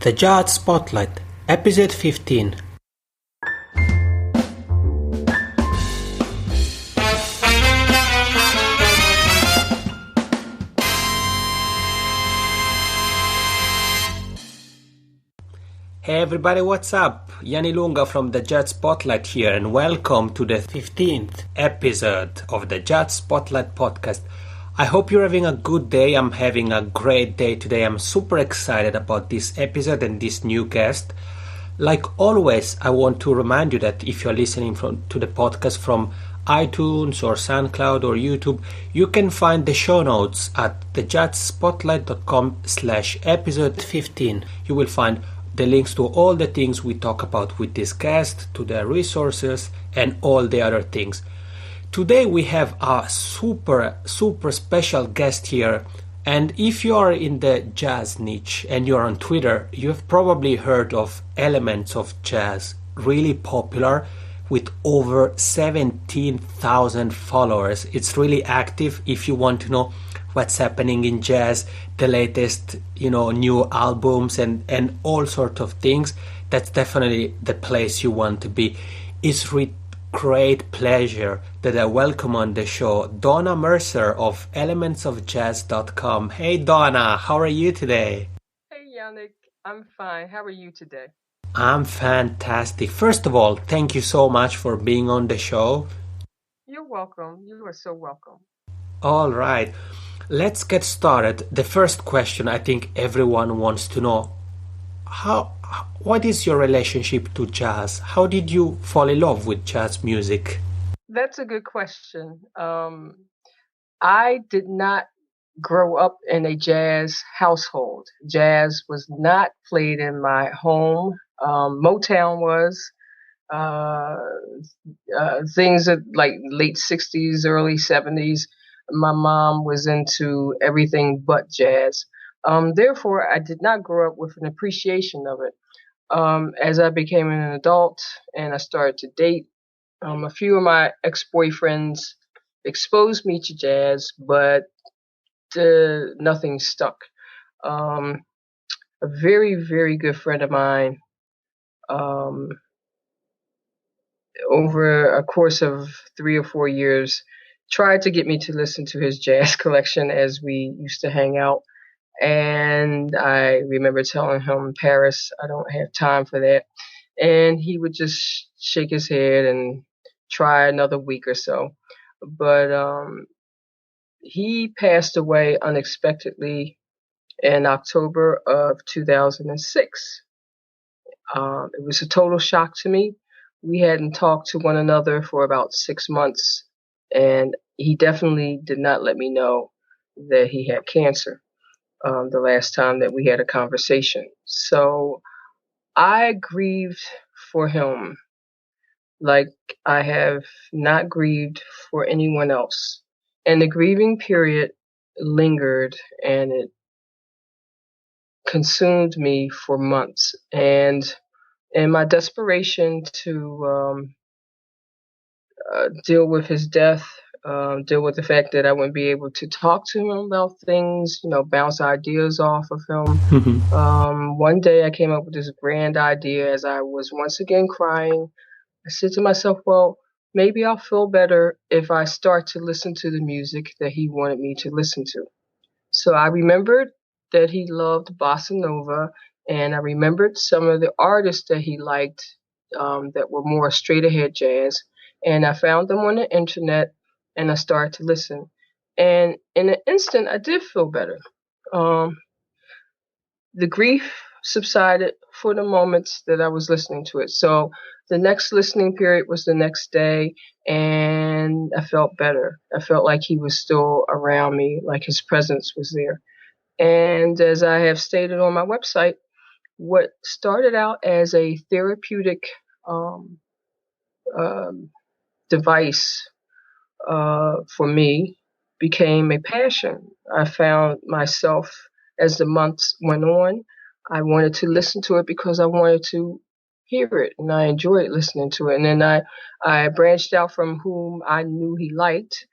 The Jazz Spotlight, Episode 15. Hey everybody, what's up? Yanni Lunga from the Jazz Spotlight here, and welcome to the 15th episode of the Jazz Spotlight podcast. I hope you're having a good day. I'm having a great day today. I'm super excited about this episode and this new guest. Like always, I want to remind you that if you're listening to the podcast from iTunes or SoundCloud or YouTube, you can find the show notes at thejazzspotlight.com/episode 15. You will find the links to all the things we talk about with this guest, to the resources, and all the other things. Today we have a super special guest here, and if you are in the jazz niche and you're on Twitter, you've probably heard of Elements of Jazz, really popular with over 17,000 followers. It's really active if you want to know what's happening in jazz, the latest, new albums and all sorts of things. That's definitely the place you want to be. It's with great pleasure that I welcome on the show Donna Mercer of elementsofjazz.com. Hey Donna, how are you today? Hey Yannick, I'm fine. How are you today? I'm fantastic. First of all, thank you so much for being on the show. You're welcome. You are so welcome. All right. Let's get started. The first question I think everyone wants to know. What is your relationship to jazz? How did you fall in love with jazz music? That's a good question. I did not grow up in a jazz household. Jazz was not played in my home. Motown was. Things like late 60s, early 70s. My mom was into everything but jazz. Therefore, I did not grow up with an appreciation of it. As I became an adult and I started to date, a few of my ex-boyfriends exposed me to jazz, but nothing stuck. A very, very good friend of mine, over a course of 3 or 4 years, tried to get me to listen to his jazz collection as we used to hang out. And I remember telling him, Paris, I don't have time for that. And he would just shake his head and try another week or so. But he passed away unexpectedly in October of 2006. It was a total shock to me. We hadn't talked to one another for about 6 months, and he definitely did not let me know that he had cancer the last time that we had a conversation. So I grieved for him like I have not grieved for anyone else. And the grieving period lingered, and it consumed me for months. And in my desperation to deal with his death, deal with the fact that I wouldn't be able to talk to him about things, bounce ideas off of him. One day I came up with this grand idea as I was once again crying. I said to myself, well, maybe I'll feel better if I start to listen to the music that he wanted me to listen to. So I remembered that he loved bossa nova, and I remembered some of the artists that he liked that were more straight ahead jazz. And I found them on the internet, and I started to listen. And in an instant, I did feel better. The grief subsided for the moments that I was listening to it. So the next listening period was the next day, and I felt better. I felt like he was still around me, like his presence was there. And as I have stated on my website, what started out as a therapeutic device for me became a passion. I found myself, as the months went on, I wanted to listen to it because I wanted to hear it, and I enjoyed listening to it. And then I branched out from whom I knew he liked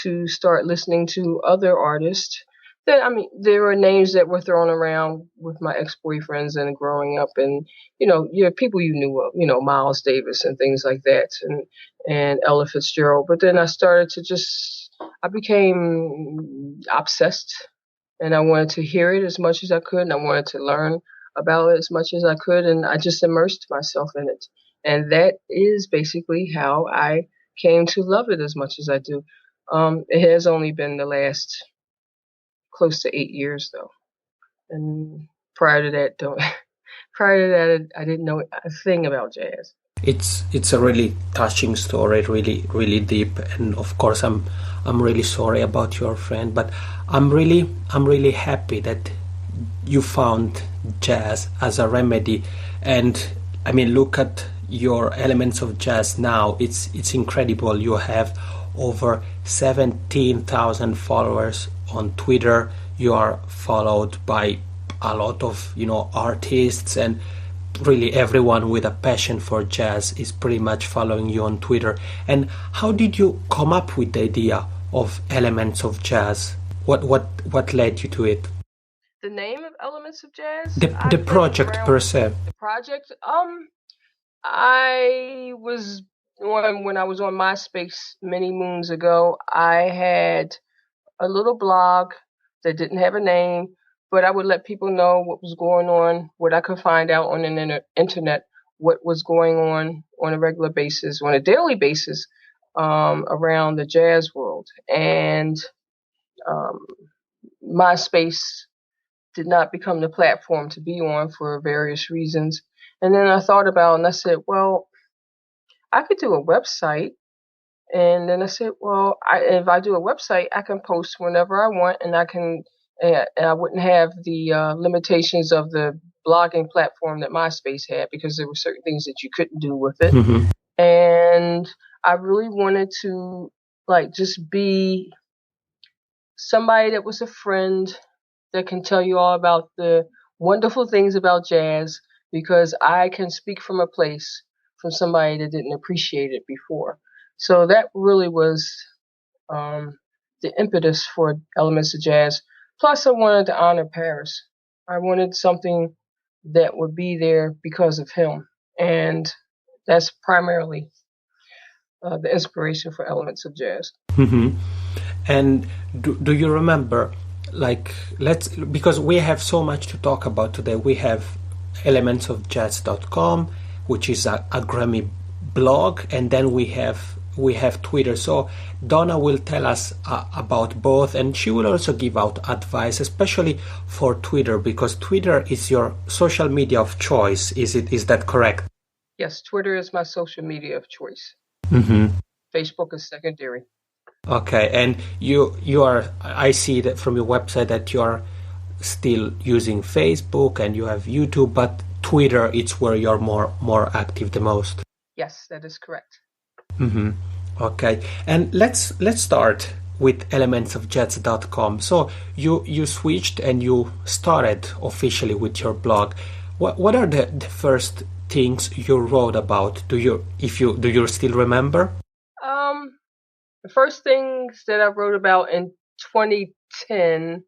to start listening to other artists Then, I mean, there were names that were thrown around with my ex-boyfriends and growing up, and people you knew of, Miles Davis and things like that, and Ella Fitzgerald. But then I became obsessed, and I wanted to hear it as much as I could, and I wanted to learn about it as much as I could, and I just immersed myself in it. And that is basically how I came to love it as much as I do. It has only been the last close to 8 years though, and prior to that, don't prior to that, I didn't know a thing about jazz. It's a really touching story, really really deep, and of course I'm really sorry about your friend, but I'm really happy that you found jazz as a remedy. And I mean, look at your elements of jazz now. It's incredible. You have over 17,000 followers on Twitter. You are followed by a lot of artists, and really everyone with a passion for jazz is pretty much following you on Twitter. And how did you come up with the idea of elements of jazz? What led you to it? The name of Elements of Jazz? The project per se. The project? I was when I was on MySpace many moons ago, I had a little blog that didn't have a name, but I would let people know what was going on, what I could find out on the internet, what was going on a regular basis, on a daily basis, around the jazz world. And um, MySpace did not become the platform to be on for various reasons. And then I thought about it and I said, well, I could do a website. And then I said, well, if I do a website, I can post whenever I want, and I wouldn't have the limitations of the blogging platform that MySpace had, because there were certain things that you couldn't do with it. Mm-hmm. And I really wanted to just be somebody that was a friend that can tell you all about the wonderful things about jazz, because I can speak from a place from somebody that didn't appreciate it before. So that really was the impetus for Elements of Jazz. Plus, I wanted to honor Paris. I wanted something that would be there because of him. And that's primarily the inspiration for Elements of Jazz. Mm-hmm. And do you remember, because we have so much to talk about today. We have elementsofjazz.com, which is a Grammy blog, and then we have Twitter. So Donna will tell us about both, and she will also give out advice, especially for Twitter, because Twitter is your social media of choice. Is that correct? Yes, Twitter is my social media of choice. Mm-hmm. Facebook is secondary. Okay, and you are, I see that from your website that you are still using Facebook and you have YouTube, but Twitter, it's where you're more active the most. Yes, that is correct. Mm-hmm. Okay, and let's start with elementsofjazz.com. So you switched and you started officially with your blog. What are the first things you wrote about? Do you still remember? The first things that I wrote about in 2010,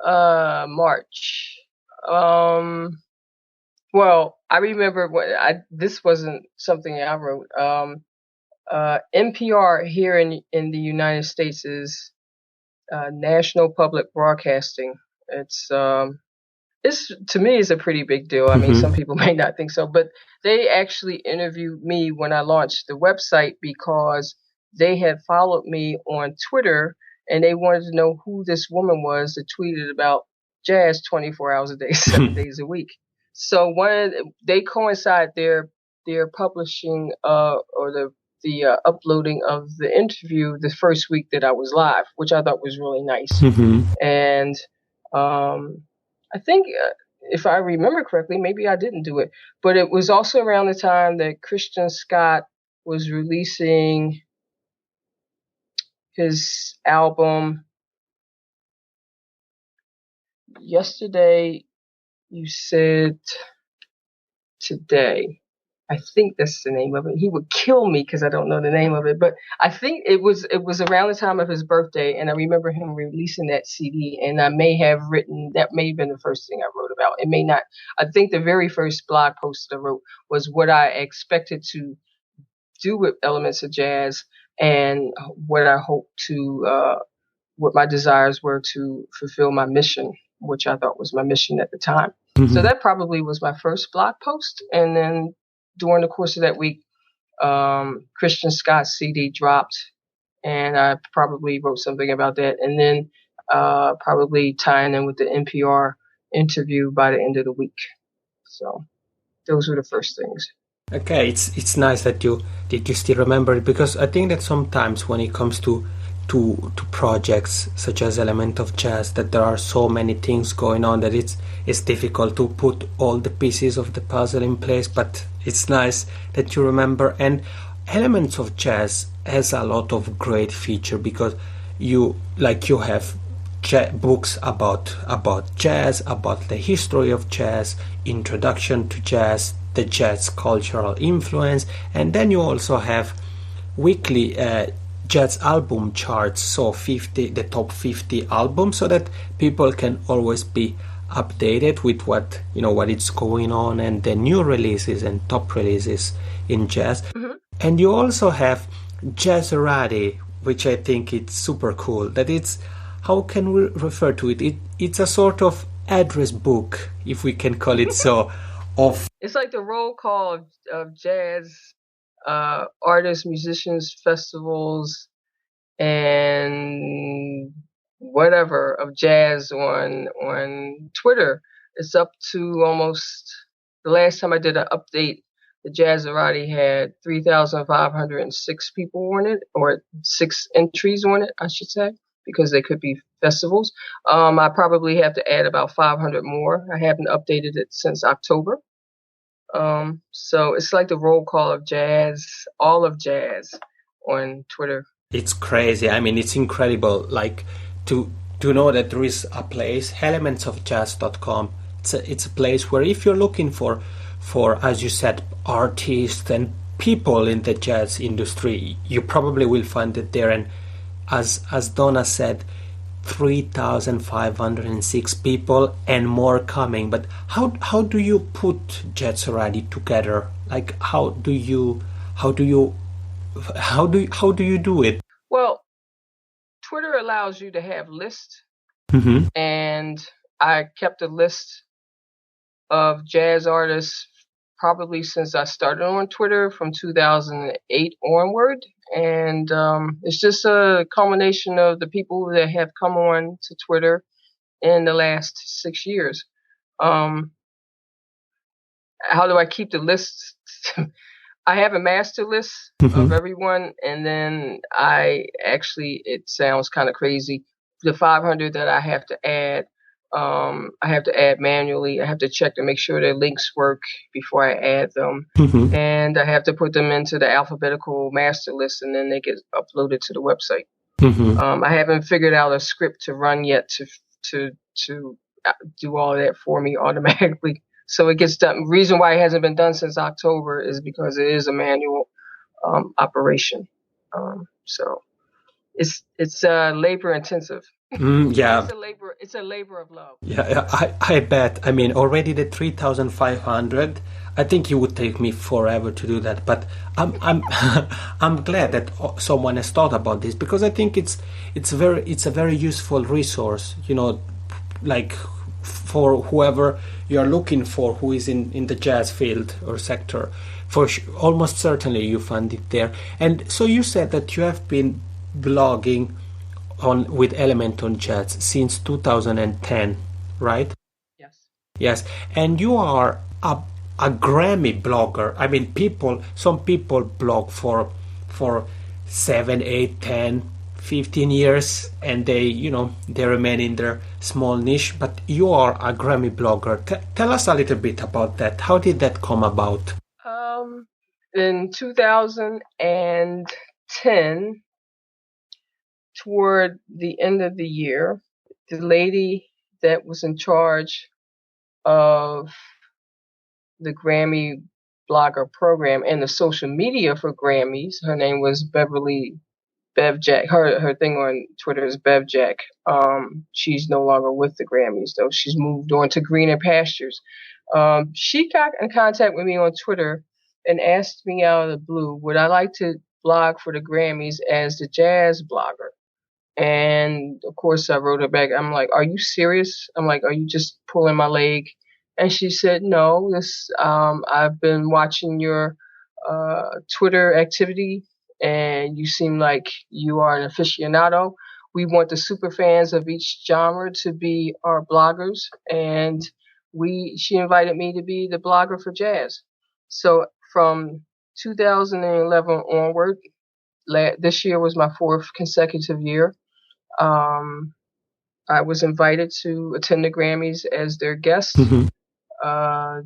March. Well, I remember this wasn't something I wrote. NPR here in the United States is National Public Broadcasting. It's to me is a pretty big deal. I mean, some people may not think so, but they actually interviewed me when I launched the website because they had followed me on Twitter and they wanted to know who this woman was that tweeted about jazz 24 hours a day, 7 days a week. So they coincide their publishing or the uploading of the interview the first week that I was live, which I thought was really nice. And I think if I remember correctly, maybe I didn't do it, but it was also around the time that Christian Scott was releasing his album. Yesterday, you said today. I think that's the name of it. He would kill me because I don't know the name of it, but I think it was around the time of his birthday, and I remember him releasing that CD. And I may have written that may have been the first thing I wrote about. It may not. I think the very first blog post I wrote was what I expected to do with elements of jazz and what I hope to what my desires were to fulfill my mission, which I thought was my mission at the time. So that probably was my first blog post. And then during the course of that week, Christian Scott's CD dropped, and I probably wrote something about that. And then probably tying in with the NPR interview by the end of the week. So those were the first things. Okay, it's nice that you still remember it, because I think that sometimes when it comes to projects such as Element of Jazz, that there are so many things going on that it's difficult to put all the pieces of the puzzle in place. But it's nice that you remember. And Elements of Jazz has a lot of great feature, because you have books about jazz, about the history of jazz, introduction to jazz, the jazz cultural influence, and then you also have weekly jazz album charts, so the top 50 albums, so that people can always be updated with what is going on, and the new releases and top releases in jazz. And you also have Jazzerati, which I think it's super cool. That it's, how can we refer to it? It's a sort of address book, if we can call it so. It's like the roll call of jazz artists, musicians, festivals, and whatever of jazz on Twitter. It's up to almost, the last time I did an update, the Jazzerati had 3,506 people on it, or 6 entries on it, I should say, because they could be festivals. I probably have to add about 500 more. I haven't updated it since October. So it's like the roll call of jazz, all of jazz on Twitter. It's crazy. I mean, it's incredible. Like to know that there is a place, elementsofjazz.com. It's a place where, if you're looking for, as you said, artists and people in the jazz industry, you probably will find it there. And as Donna said, 3,506 people and more coming. But how do you put Jazzerati together? Like how do you do it? Well, Twitter allows you to have lists, and I kept a list of jazz artists probably since I started on Twitter from 2008 onward. And it's just a culmination of the people that have come on to Twitter in the last 6 years. How do I keep the list? I have a master list of everyone, and then it sounds kind of crazy, the 500 that I have to add, I have to add manually. I have to check to make sure their links work before I add them. And I have to put them into the alphabetical master list, and then they get uploaded to the website. I haven't figured out a script to run yet to do all that for me automatically. So it gets done. Reason why it hasn't been done since October is because it is a manual operation. So it's labor intensive. Yeah, it's a labor of love. Yeah, I bet. I mean, already the 3,500. I think it would take me forever to do that. But I'm I'm glad that someone has thought about this, because I think it's a very useful resource. Like for whoever you're looking for, who is in the jazz field or sector. Almost certainly you find it there. And so you said that you have been blogging with Element on Jazz since 2010, right? Yes, and you are a Grammy blogger. I mean, some people blog for 7, 8, 10, 15 years, and they remain in their small niche. But you are a Grammy blogger. Tell us a little bit about that. How did that come about? In 2010, toward the end of the year, the lady that was in charge of the Grammy blogger program and the social media for Grammys. Her name was Beverly Bev Jack. Her thing on Twitter is Bev Jack. She's no longer with the Grammys though. She's moved on to greener pastures. She got in contact with me on Twitter and asked me out of the blue, would I like to blog for the Grammys as the jazz blogger? And of course, I wrote her back. I'm like, "Are you serious?" I'm like, "Are you just pulling my leg?" And she said, "No. I've been watching your Twitter activity, and you seem like you are an aficionado. We want the super fans of each genre to be our bloggers, and she invited me to be the blogger for jazz. So from 2011 onward, this year was my fourth consecutive year. Um, I was invited to attend the Grammys as their guest, Hmm. uh,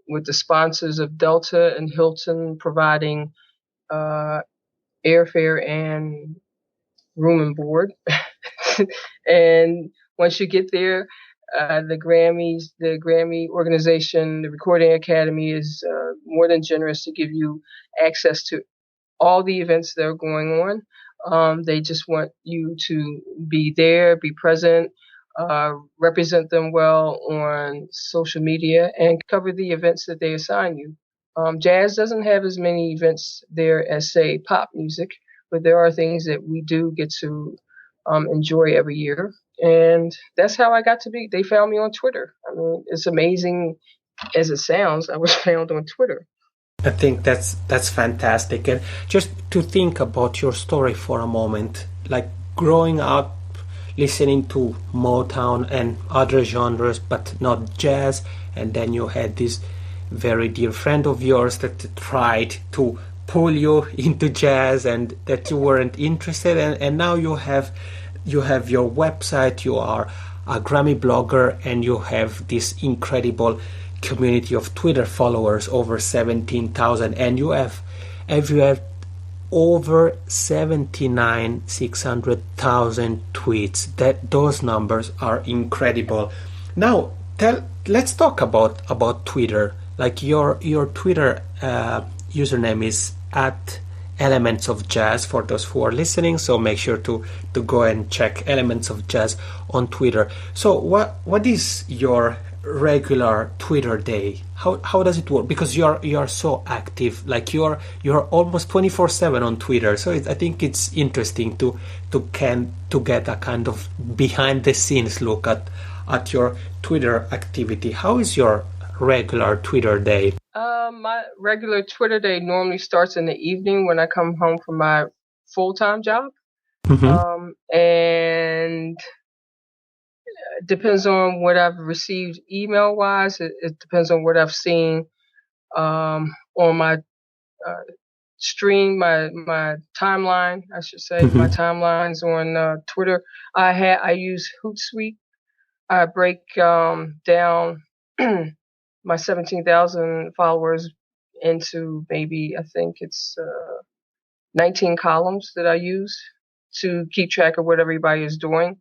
with the sponsors of Delta and Hilton providing uh, airfare and room and board. And once you get there, the Grammy organization, the Recording Academy is more than generous to give you access to all the events that are going on. They just want you to be there, be present, represent them well on social media, and cover the events that they assign you. Jazz doesn't have as many events there as, say, pop music, but there are things that we do get to enjoy every year. And that's how I got to be. They found me on Twitter. I mean, it's amazing as it sounds. I was found on Twitter. I think that's fantastic. And just to think about your story for a moment, like growing up listening to Motown and other genres, but not jazz, and then you had this very dear friend of yours that tried to pull you into jazz and that you weren't interested, and now you have your website, you are a Grammy blogger, and you have this incredible community of Twitter followers, over 17,000, and you have over 600,000 tweets. Those numbers are incredible. Now let's talk about Twitter. Like your Twitter username is at Elements of Jazz for those who are listening, so make sure to go and check Elements of Jazz on Twitter. So what is your regular Twitter day? How does it work? Because you're so active, like you're almost 24/7 on Twitter. So I think it's interesting to get a kind of behind the scenes look at your Twitter activity. How is your regular Twitter day? My regular Twitter day normally starts in the evening when I come home from my full-time job. Mm-hmm. And it depends on what I've received email wise. It depends on what I've seen on my stream, my timeline, I should say. Mm-hmm. My timelines on Twitter. I use Hootsuite. I break down my 17,000 followers into maybe, I think it's 19 columns that I use to keep track of what everybody is doing.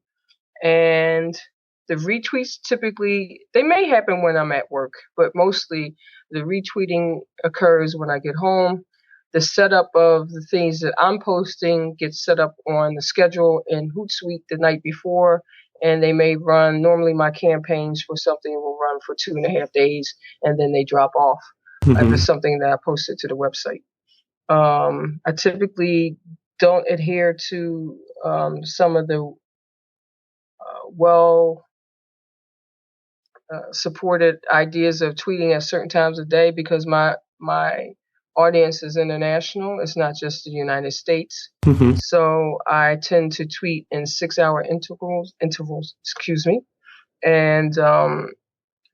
And the retweets typically, they may happen when I'm at work, but mostly the retweeting occurs when I get home. The setup of the things that I'm posting gets set up on the schedule in Hootsuite the night before, and they may run, normally my campaigns for something will run for 2.5 days, and then they drop off if it's something that I posted to the website. I typically don't adhere to some of the well supported ideas of tweeting at certain times of day because my audience is international. It's not just the United States. Mm-hmm. So I tend to tweet in 6-hour intervals, excuse me. And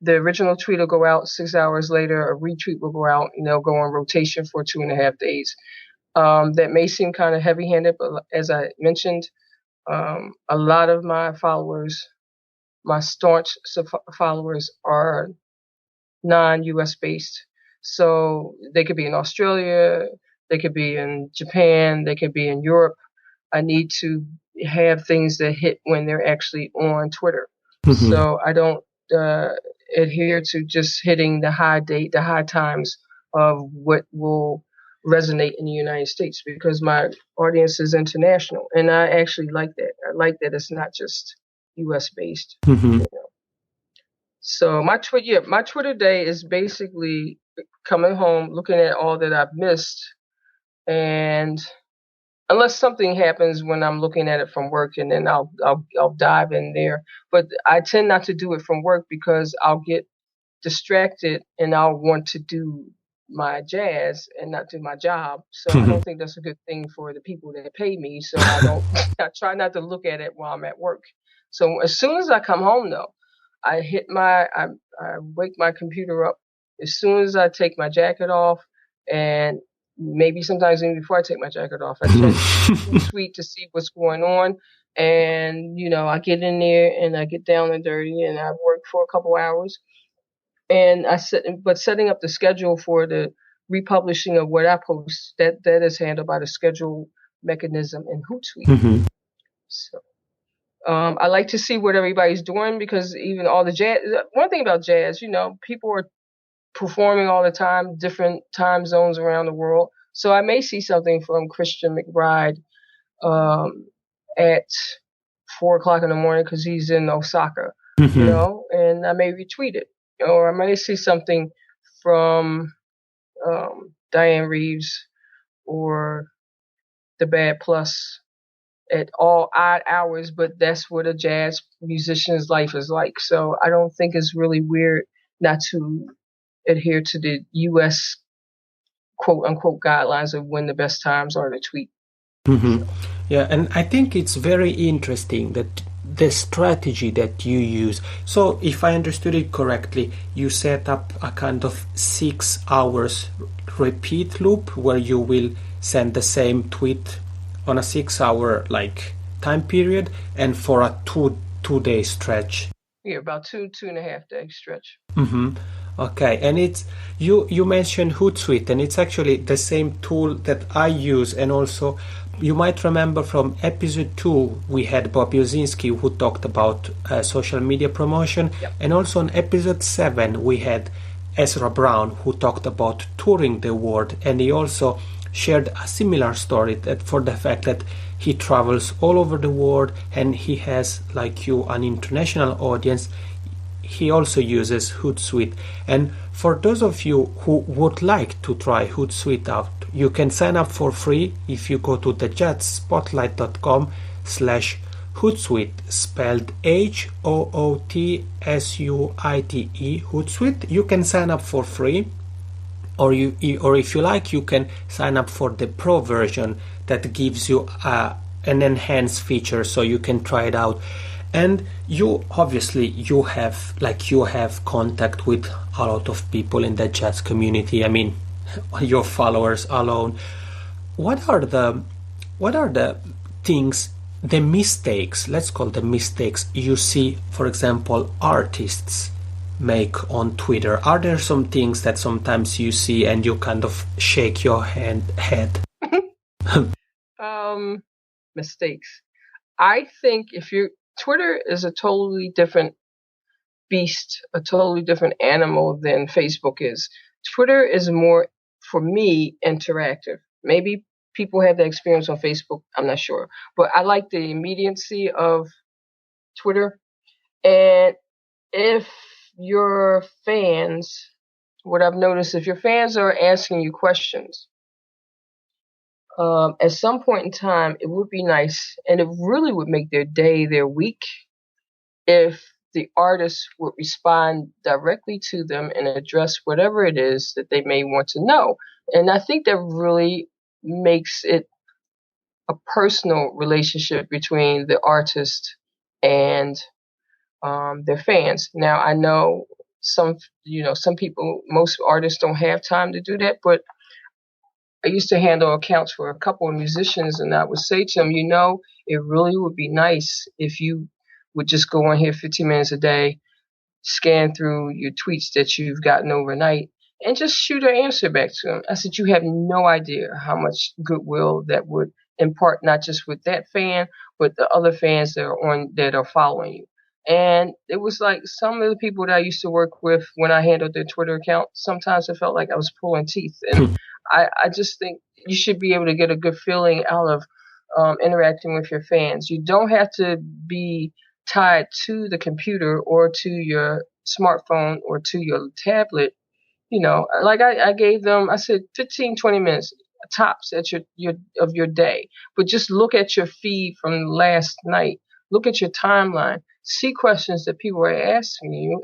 the original tweet will go out 6 hours later, a retweet will go out, and they'll go on rotation for 2.5 days. That may seem kind of heavy handed, but as I mentioned, a lot of my followers, my staunch followers, are non-US based. So they could be in Australia, they could be in Japan, they could be in Europe. I need to have things that hit when they're actually on Twitter. Mm-hmm. So I don't adhere to just hitting the high times of what will resonate in the United States, because my audience is international, and I actually like that. I like that it's not just U.S. based. Hmm. You know? So my Twitter day is basically coming home, looking at all that I've missed, and unless something happens when I'm looking at it from work, and then I'll dive in there. But I tend not to do it from work because I'll get distracted and I'll want to do my jazz and not do my job. So I don't think that's a good thing for the people that pay me. So I don't. I try not to look at it while I'm at work. So as soon as I come home, though, I wake my computer up as soon as I take my jacket off, and maybe sometimes even before I take my jacket off, I check Hootsuite to see what's going on. And, I get in there and I get down and dirty and I work for a couple hours. And but setting up the schedule for the republishing of what I post, that is handled by the schedule mechanism in Hootsuite. Hmm. So I like to see what everybody's doing, because even all the jazz. One thing about jazz, people are performing all the time, different time zones around the world. So I may see something from Christian McBride at 4 o'clock in the morning because he's in Osaka, Hmm. and I may retweet it, or I may see something from Diane Reeves or the Bad Plus at all odd hours, but that's what a jazz musician's life is like. So I don't think it's really weird not to adhere to the U.S. quote unquote guidelines of when the best times are to tweet. Hmm. Yeah, and I think it's very interesting that the strategy that you use. So, if I understood it correctly, you set up a kind of 6 hours repeat loop where you will send the same tweet on a 6 hour time period and for a two day stretch. Yeah, about 2.5 day stretch. Mm-hmm. Okay, and it's you mentioned Hootsuite, and it's actually the same tool that I use, and also you might remember from episode 2 we had Bob Yosinski who talked about social media promotion, Yep. and also on episode 7 we had Ezra Brown who talked about touring the world, and he also shared a similar story that for the fact that he travels all over the world and he has, like you, an international audience. He also uses Hootsuite, and for those of you who would like to try Hootsuite out, you can sign up for free if you go to thejazzspotlight.com/Hootsuite, spelled Hootsuite, Hootsuite. You can sign up for free, or if you like, you can sign up for the pro version that gives you an enhanced feature, so you can try it out. And you have contact with a lot of people in the jazz community. I mean, your followers alone. What are the things, the mistakes, let's call them mistakes, you see, for example, artists make on Twitter? Are there some things that sometimes you see and you kind of shake your head? Mistakes. I think Twitter is a totally different beast, a totally different animal than Facebook is. Twitter is more, for me, interactive. Maybe people have that experience on Facebook, I'm not sure. But I like the immediacy of Twitter. And if your fans, what I've noticed, if your fans are asking you questions, at some point in time, it would be nice, and it really would make their day, their week, if the artist would respond directly to them and address whatever it is that they may want to know. And I think that really makes it a personal relationship between the artist and their fans. Now, I know some people, most artists don't have time to do that, but I used to handle accounts for a couple of musicians, and I would say to them, it really would be nice if you would just go on here 15 minutes a day, scan through your tweets that you've gotten overnight, and just shoot an answer back to them. I said, you have no idea how much goodwill that would impart, not just with that fan, but the other fans that are following you. And it was like some of the people that I used to work with when I handled their Twitter account, sometimes it felt like I was pulling teeth. And I just think you should be able to get a good feeling out of interacting with your fans. You don't have to be tied to the computer or to your smartphone or to your tablet. Like I gave them, I said 15, 20 minutes tops at your day. But just look at your feed from last night. Look at your timeline. See questions that people are asking you.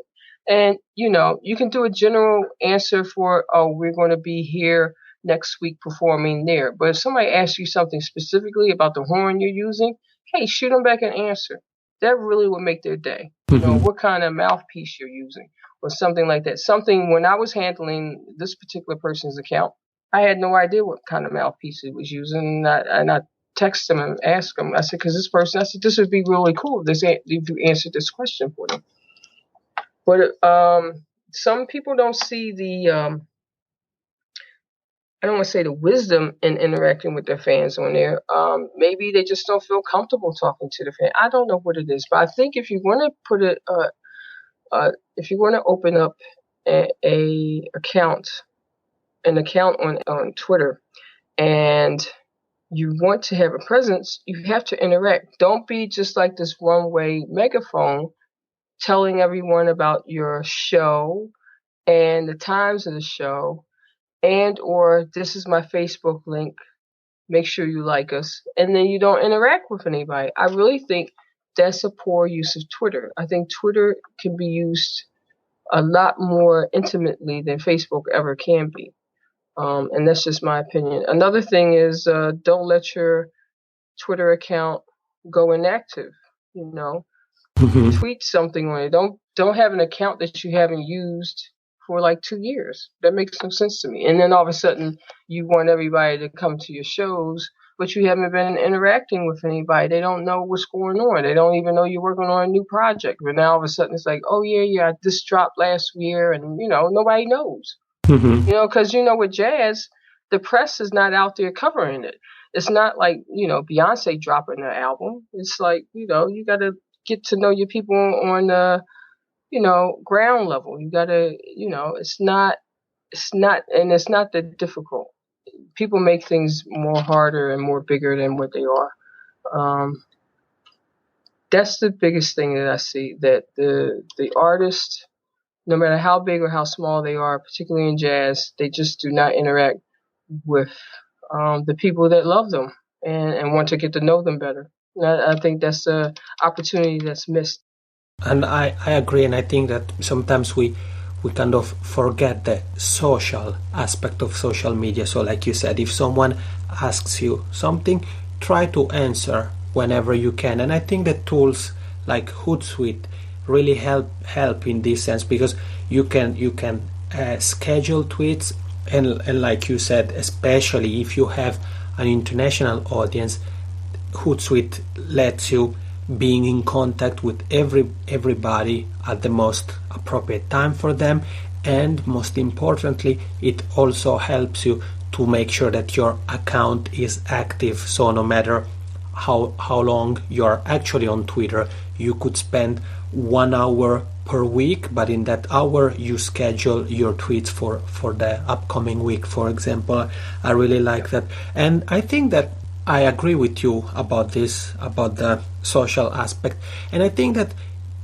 And, you can do a general answer for, oh, we're going to be here next week performing there. But if somebody asks you something specifically about the horn you're using, hey, shoot them back an answer. That really would make their day. What kind of mouthpiece you're using or something like that. Something when I was handling this particular person's account, I had no idea what kind of mouthpiece he was using. And I texted him and asked him. I said, because this person, I said, this would be really cool if you answered this question for them. But some people don't see the, I don't want to say the wisdom in interacting with their fans on there. Maybe they just don't feel comfortable talking to the fan. I don't know what it is, but I think if you want to put it, if you want to open up an account on Twitter, and you want to have a presence, you have to interact. Don't be just like this one-way megaphone telling everyone about your show and the times of the show, and or this is my Facebook link. Make sure you like us, and then you don't interact with anybody. I really think that's a poor use of Twitter. I think Twitter can be used a lot more intimately than Facebook ever can be. And that's just my opinion. Another thing is don't let your Twitter account go inactive. Tweet something on it. Don't have an account that you haven't used for like 2 years. That makes no sense to me. And then all of a sudden you want everybody to come to your shows, but you haven't been interacting with anybody. They don't know what's going on. They don't even know you're working on a new project. But now all of a sudden it's like, oh yeah, this dropped last year, and nobody knows. Because with jazz, the press is not out there covering it. It's not like Beyonce dropping her album. It's like you got to get to know your people on the ground level. You got to it's not that difficult. People make things more harder and more bigger than what they are. That's the biggest thing that I see, that the artist, no matter how big or how small they are, particularly in jazz, they just do not interact with the people that love them and want to get to know them better. I think that's an opportunity that's missed. And I agree, and I think that sometimes we kind of forget the social aspect of social media. So like you said, if someone asks you something, try to answer whenever you can. And I think that tools like Hootsuite really help in this sense, because you can schedule tweets, and like you said, especially if you have an international audience, Hootsuite lets you being in contact with everybody at the most appropriate time for them, and most importantly, it also helps you to make sure that your account is active. So no matter how long you're actually on Twitter, you could spend 1 hour per week, but in that hour you schedule your tweets for the upcoming week, for example. I really like that, and I think that I agree with you about this, about the social aspect. And I think that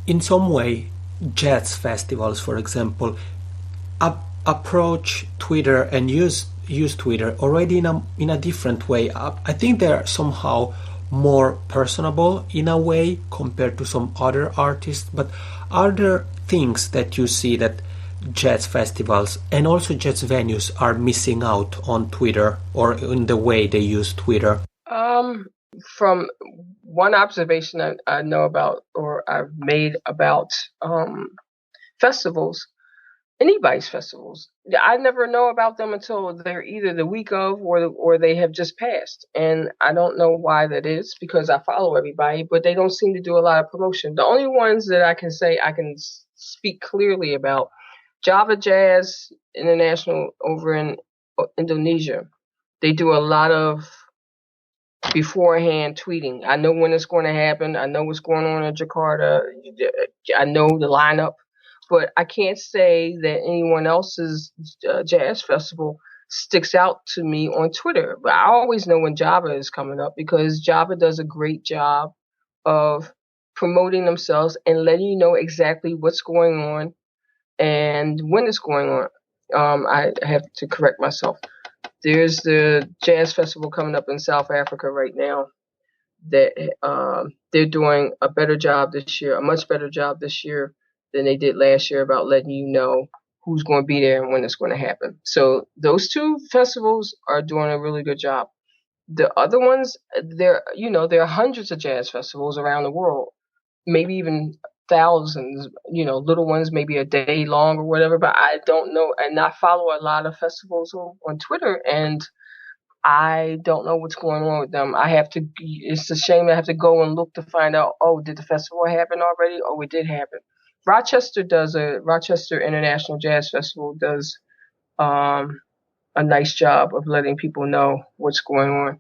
in some way jazz festivals, for example, approach Twitter and use Twitter already in a different way. I think they're somehow more personable in a way compared to some other artists. But are there things that you see that jazz festivals and also jazz venues are missing out on Twitter, or in the way they use Twitter? From one observation I know about, or I've made about festivals, anybody's festivals, I never know about them until they're either the week of or they have just passed. And I don't know why that is, because I follow everybody, but they don't seem to do a lot of promotion. The only ones that I can say I can speak clearly about, Java Jazz International over in Indonesia. They do a lot of beforehand tweeting. I know when it's going to happen. I know what's going on in Jakarta. I know the lineup, but I can't say that anyone else's jazz festival sticks out to me on Twitter. But I always know when Java is coming up because Java does a great job of promoting themselves and letting you know exactly what's going on and when it's going on. I have to correct myself. There's the jazz festival coming up in South Africa right now that they're doing a better job this year, a much better job this year than they did last year about letting you know who's going to be there and when it's going to happen. So those two festivals are doing a really good job. The other ones, there are hundreds of jazz festivals around the world, maybe even thousands, little ones, maybe a day long or whatever, but I don't know. And I follow a lot of festivals on Twitter, and I don't know what's going on with them. It's a shame I have to go and look to find out, oh, did the festival happen already? Oh, it did happen. Rochester International Jazz Festival does a nice job of letting people know what's going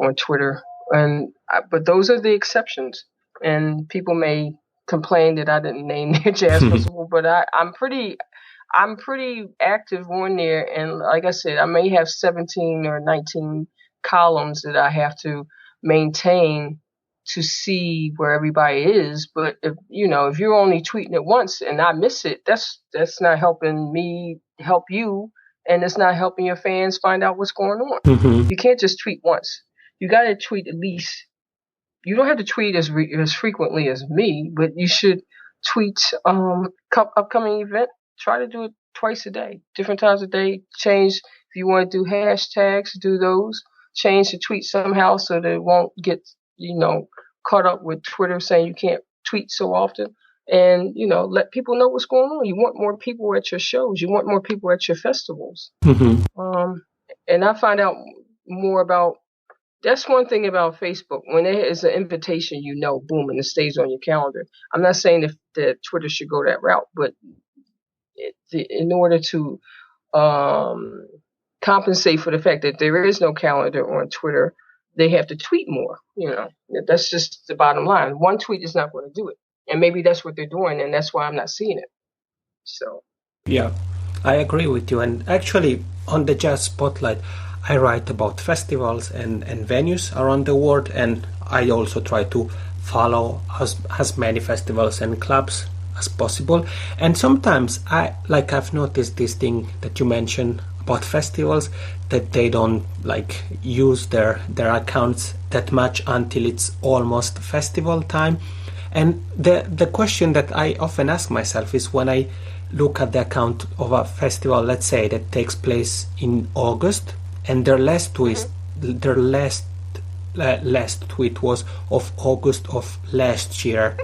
on Twitter. But those are the exceptions. And people may complain that I didn't name their jazz festival, but I'm pretty active on there. And like I said, I may have 17 or 19 columns that I have to maintain to see where everybody is. But if you're only tweeting it once and I miss it, that's not helping me help you, and it's not helping your fans find out what's going on. You can't just tweet once. You got to tweet at least. You don't have to tweet as frequently as me, but you should tweet upcoming event. Try to do it twice a day, different times a day. Change if you want to do hashtags, do those. Change the tweet somehow so that it won't get caught up with Twitter saying you can't tweet so often. And let people know what's going on. You want more people at your shows. You want more people at your festivals. And I find out more about. That's one thing about Facebook. When there is an invitation, boom, and it stays on your calendar. I'm not saying that Twitter should go that route, but in order to compensate for the fact that there is no calendar on Twitter, they have to tweet more. That's just the bottom line. One tweet is not going to do it. And maybe that's what they're doing, and that's why I'm not seeing it. So. Yeah, I agree with you. And actually, on the Jazz Spotlight, I write about festivals and venues around the world, and I also try to follow as many festivals and clubs as possible. And sometimes I've noticed this thing that you mentioned about festivals, that they don't use their accounts that much until it's almost festival time. And the question that I often ask myself is, when I look at the account of a festival, let's say that takes place in August, and their last tweet was of August of last year.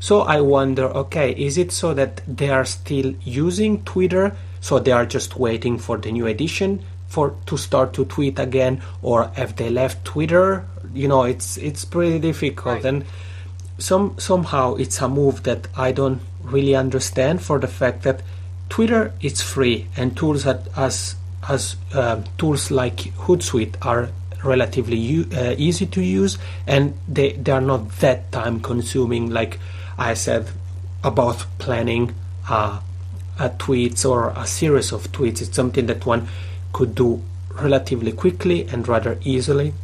So I wonder, okay, is it so that they are still using Twitter, so they are just waiting for the new edition to start to tweet again, or have they left Twitter? It's pretty difficult. Right. And somehow it's a move that I don't really understand, for the fact that Twitter is free, and tools tools like Hootsuite are relatively easy to use, and they are not that time consuming, like I said about planning tweets or a series of tweets. It's something that one could do relatively quickly and rather easy.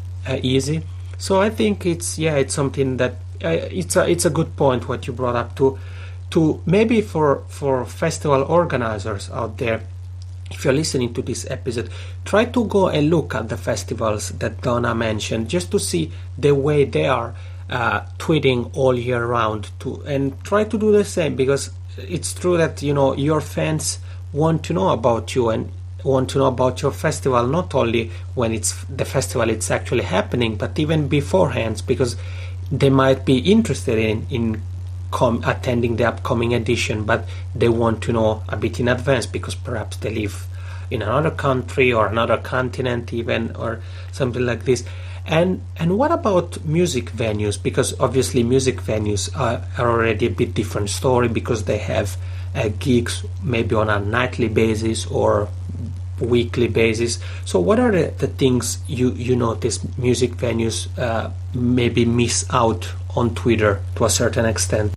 So I think it's something that it's a good point what you brought up to maybe for festival organizers out there. If you're listening to this episode, try to go and look at the festivals that Donna mentioned, just to see the way they are tweeting all year round, and try to do the same, because it's true that your fans want to know about you and want to know about your festival, not only when it's the festival it's actually happening, but even beforehand, because they might be interested in attending the upcoming edition, but they want to know a bit in advance, because perhaps they live in another country or another continent even, or something like this. And what about music venues? Because obviously music venues are already a bit different story, because they have gigs maybe on a nightly basis, or weekly basis. So what are the things you notice music venues maybe miss out on Twitter to a certain extent?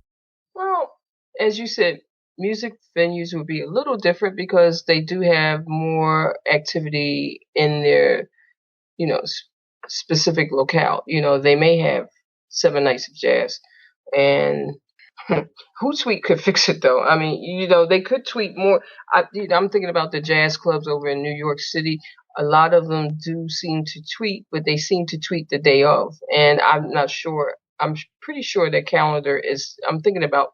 Well, as you said, music venues would be a little different because they do have more activity in their, specific locale. They may have 7 nights of jazz, and Hootsuite could fix it though. I mean, they could tweet more. I'm thinking about the jazz clubs over in New York City. A lot of them do seem to tweet, but they seem to tweet the day of. And I'm not sure. I'm pretty sure their calendar is. I'm thinking about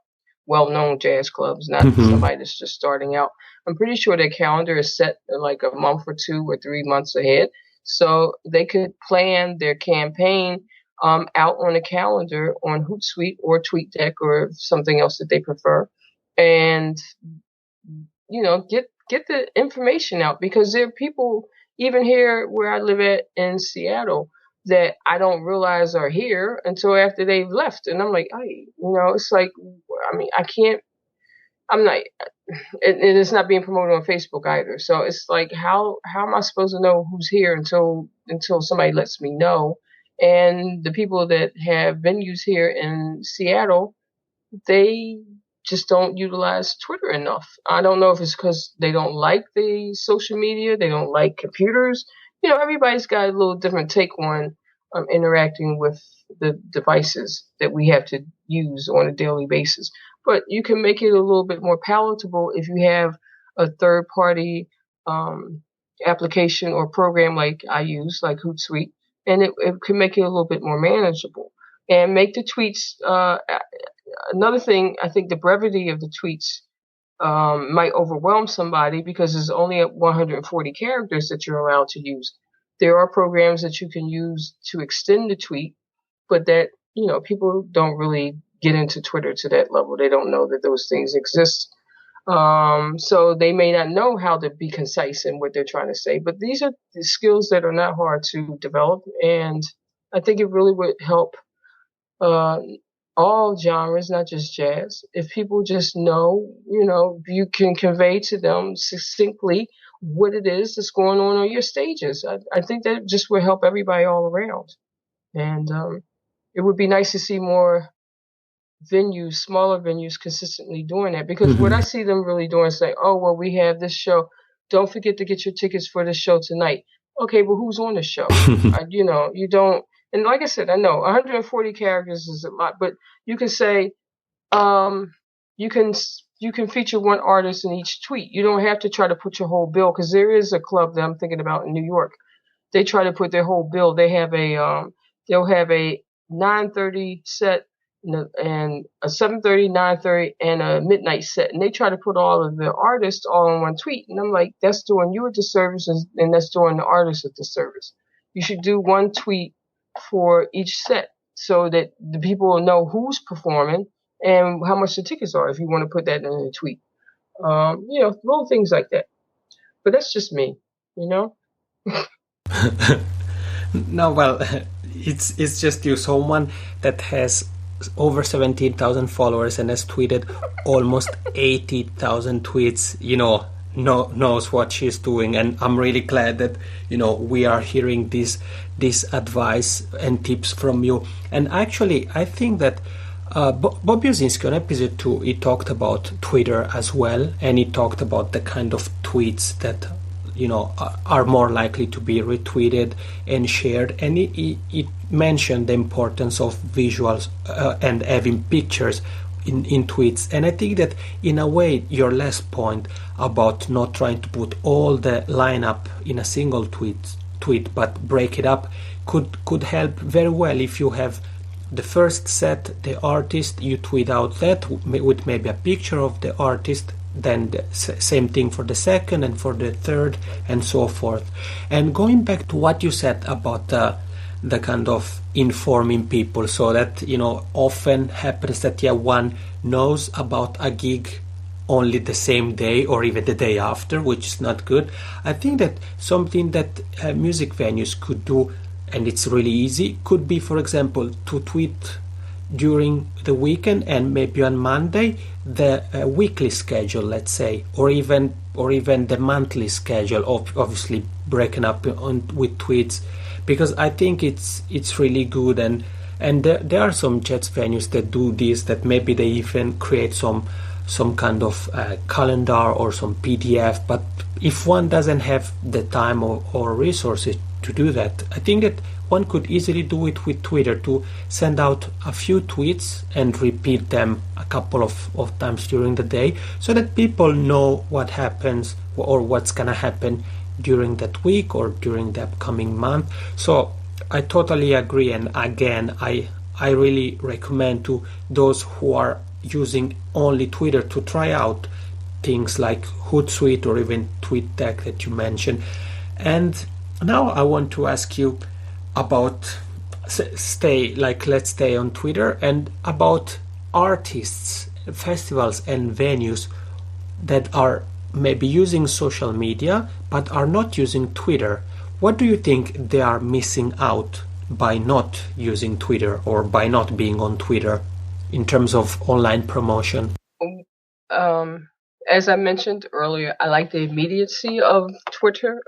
well-known jazz clubs, not somebody that's just starting out. I'm pretty sure their calendar is set like a month or 2 or 3 months ahead, so they could plan their campaign out on a calendar on Hootsuite or TweetDeck or something else that they prefer, and get the information out, because there are people even here where I live at in Seattle that I don't realize are here until after they've left, and I'm like, hey, it's like, I mean, I can't. I'm not. And it's not being promoted on Facebook either. So it's like, how am I supposed to know who's here until somebody lets me know? And the people that have venues here in Seattle, they just don't utilize Twitter enough. I don't know if it's because they don't like the social media, they don't like computers. Everybody's got a little different take on interacting with the devices that we have to use on a daily basis. But you can make it a little bit more palatable if you have a third-party application or program like I use, like Hootsuite, and it can make it a little bit more manageable. And make the tweets, another thing, I think the brevity of the tweets might overwhelm somebody because there's only 140 characters that you're allowed to use. There are programs that you can use to extend the tweet, but that, people don't really get into Twitter to that level. They don't know that those things exist. So they may not know how to be concise in what they're trying to say, but these are the skills that are not hard to develop. And I think it really would help all genres, not just jazz. If people just know, you can convey to them succinctly what it is that's going on your stages. I think that just would help everybody all around. And it would be nice to see more venues, smaller venues, consistently doing that, because what I see them really doing is like, oh, well, we have this show. Don't forget to get your tickets for the show tonight. Okay, but who's on the show? You don't. And like I said, I know 140 characters is a lot, but you can say, you can feature one artist in each tweet. You don't have to try to put your whole bill, because there is a club that I'm thinking about in New York. They try to put their whole bill. They have they'll have a 9:30 set and a 7:30, 9:30, and a midnight set, and they try to put all of the artists all in one tweet. And I'm like, that's doing you a disservice, and that's doing the artist a disservice. You should do one tweet for each set so that the people will know who's performing and how much the tickets are, if you want to put that in a tweet. Little things like that. But that's just me, No, well, it's just you, someone that has over 17,000 followers and has tweeted almost 80,000 tweets, knows what she's doing. And I'm really glad that, we are hearing this advice and tips from you. And actually, I think that Bob Buzinski on episode 2, he talked about Twitter as well, and he talked about the kind of tweets that are more likely to be retweeted and shared, and he mentioned the importance of visuals and having pictures in tweets. And I think that in a way your last point about not trying to put all the lineup in a single tweet but break it up could help very well. If you have the first set, the artist, you tweet out that with maybe a picture of the artist, then the same thing for the second and for the third, and so forth. And going back to what you said about the kind of informing people, so that often happens that one knows about a gig only the same day or even the day after, which is not good. I think that something that music venues could do, and it's really easy, could be, for example, to tweet during the weekend, and maybe on Monday the weekly schedule, let's say, or even the monthly schedule, obviously breaking up with tweets, because I think it's really good. And there are some jazz venues that do this, that maybe they even create some kind of calendar or some PDF. But if one doesn't have the time or resources to do that, I think that one could easily do it with Twitter, to send out a few tweets and repeat them a couple of times during the day, so that people know what happens or what's gonna happen during that week or during the upcoming month. So I totally agree, and again, I really recommend to those who are using only Twitter to try out things like Hootsuite or even TweetDeck that you mentioned. And now I want to ask you about let's stay on Twitter, and about artists, festivals and venues that are maybe using social media but are not using Twitter. What do you think they are missing out by not using Twitter or by not being on Twitter in terms of online promotion? As I mentioned earlier, I like the immediacy of Twitter.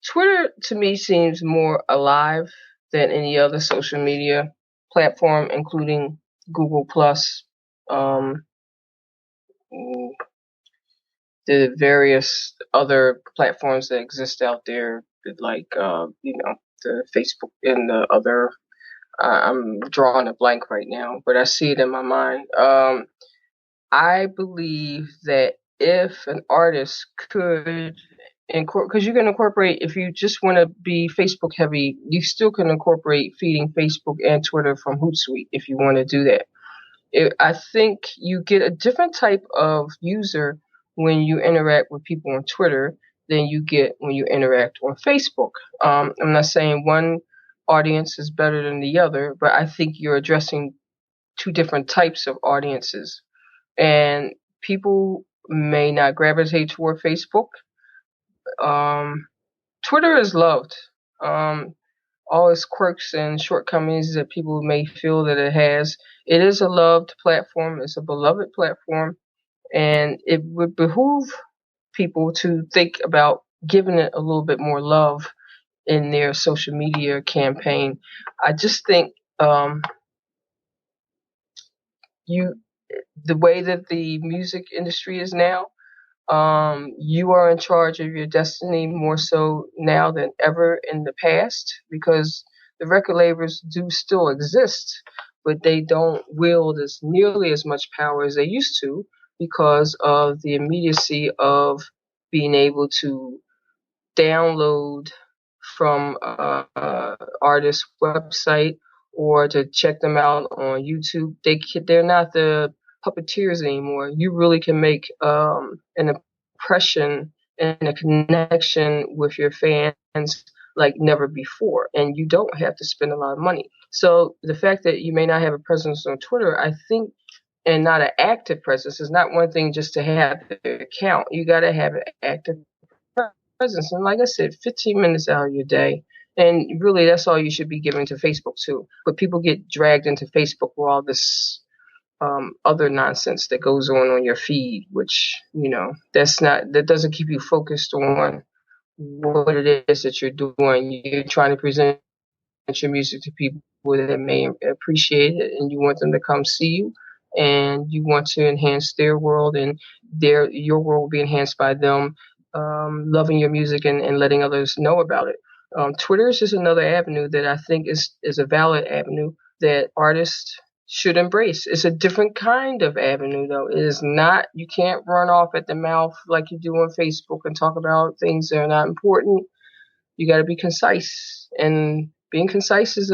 Twitter to me seems more alive than any other social media platform, including Google Plus, um, the various other platforms that exist out there, like the Facebook and the other. I'm drawing a blank right now, but I see it in my mind. I believe that if an artist could incorporate, because you can incorporate, if you just want to be Facebook heavy, you still can incorporate feeding Facebook and Twitter from Hootsuite if you want to do that. I think you get a different type of user when you interact with people on Twitter than you get when you interact on Facebook. I'm not saying one audience is better than the other, but I think you're addressing two different types of audiences. And people may not gravitate toward Facebook. Twitter is loved. All its quirks and shortcomings that people may feel that it has, it is a loved platform. It's a beloved platform, and it would behoove people to think about giving it a little bit more love in their social media campaign. I just think you the way that the music industry is now, you are in charge of your destiny more so now than ever in the past, because the record labels do still exist, but they don't wield as nearly as much power as they used to because of the immediacy of being able to download from artist website or to check them out on YouTube. They're not the puppeteers anymore. You really can make an impression and a connection with your fans like never before, and you don't have to spend a lot of money. So the fact that you may not have a presence on Twitter, I think, and not an active presence, is not one thing just to have the account. You got to have an active presence. And like I said, 15 minutes out of your day. And really, that's all you should be giving to Facebook too. But people get dragged into Facebook with all this other nonsense that goes on your feed, which, that doesn't keep you focused on what it is that you're doing. You're trying to present your music to people that may appreciate it, and you want them to come see you, and you want to enhance their world, and your world will be enhanced by them loving your music and letting others know about it. Twitter is just another avenue that I think is a valid avenue that artists should embrace. It's a different kind of avenue, though. It is not, you can't run off at the mouth like you do on Facebook and talk about things that are not important. You got to be concise, and being concise is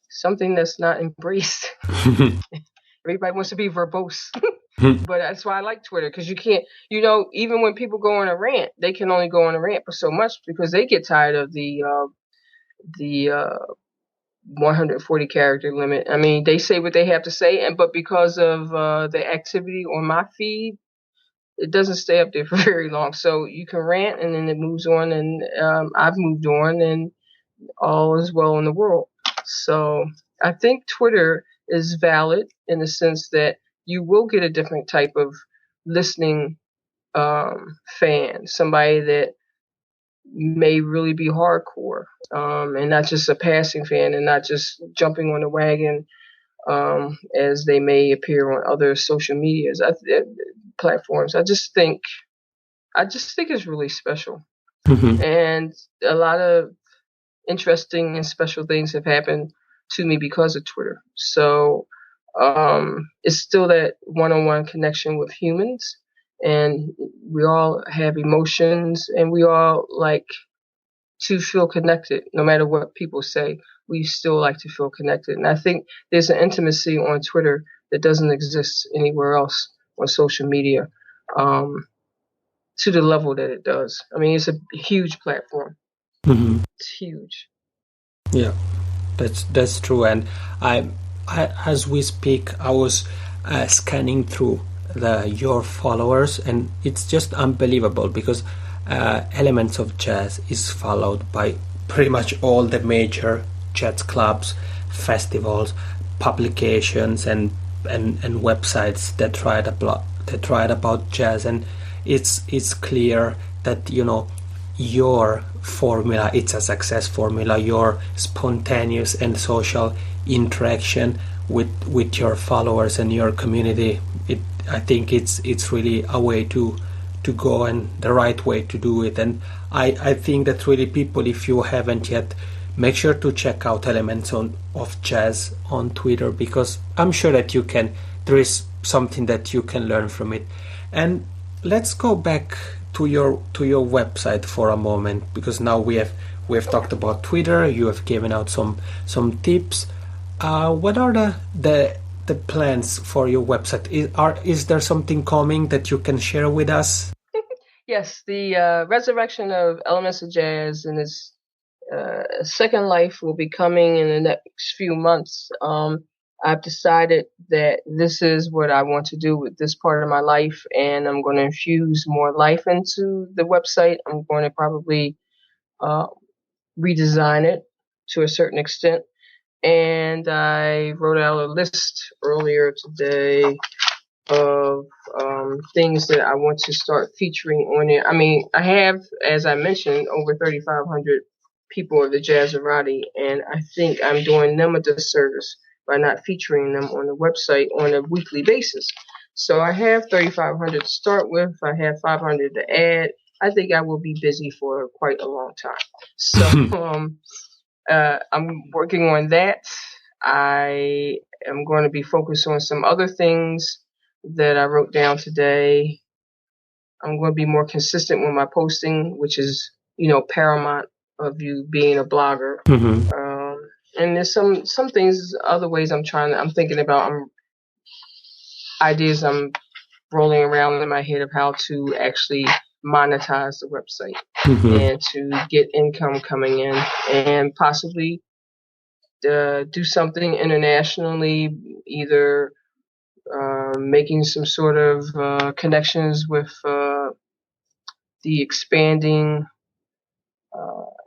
something that's not embraced. Everybody wants to be verbose. But that's why I like Twitter, because you can't, even when people go on a rant, they can only go on a rant for so much because they get tired of the 140 character limit. I mean, they say what they have to say, but because of the activity on my feed, it doesn't stay up there for very long. So you can rant, and then it moves on, and I've moved on, and all is well in the world. So I think Twitter is valid in the sense that you will get a different type of listening fan, somebody that may really be hardcore, and not just a passing fan, and not just jumping on the wagon as they may appear on other social medias platforms. I just think it's really special, and a lot of interesting and special things have happened to me because of Twitter. So it's still that one-on-one connection with humans, and we all have emotions, and we all like to feel connected. No matter what people say, we still like to feel connected. And I think there's an intimacy on Twitter that doesn't exist anywhere else on social media, to the level that it does. I mean, it's a huge platform. It's huge. Yeah, that's true. And I as we speak, I was scanning through your followers, and it's just unbelievable because Elements of Jazz is followed by pretty much all the major jazz clubs, festivals, publications, and websites that write about jazz. And it's clear that your formula, it's a success formula. Your spontaneous and social interaction with your followers and your community, I think it's really a way to go, and the right way to do it. And I think that really, people, if you haven't yet, make sure to check out Elements of Jazz on Twitter, because I'm sure that there is something that you can learn from it. And let's go back to your website for a moment, because now we have talked about Twitter. You have given out some tips. What are the plans for your website? Is there something coming that you can share with us? Yes, the resurrection of Elements of Jazz and its second life will be coming in the next few months. I've decided that this is what I want to do with this part of my life, and I'm going to infuse more life into the website. I'm going to probably redesign it to a certain extent. And I wrote out a list earlier today of things that I want to start featuring on it. I mean, I have, as I mentioned, over 3,500 people of the Jazzerati, and I think I'm doing them a disservice by not featuring them on the website on a weekly basis. So I have 3,500 to start with. I have 500 to add. I think I will be busy for quite a long time. So I'm working on that. I am going to be focused on some other things that I wrote down today. I'm going to be more consistent with my posting, which is, paramount of you being a blogger. And there's some things, other ways I'm thinking about, ideas I'm rolling around in my head of how to actually monetize the website and to get income coming in, and possibly do something internationally, either making some sort of connections with the expanding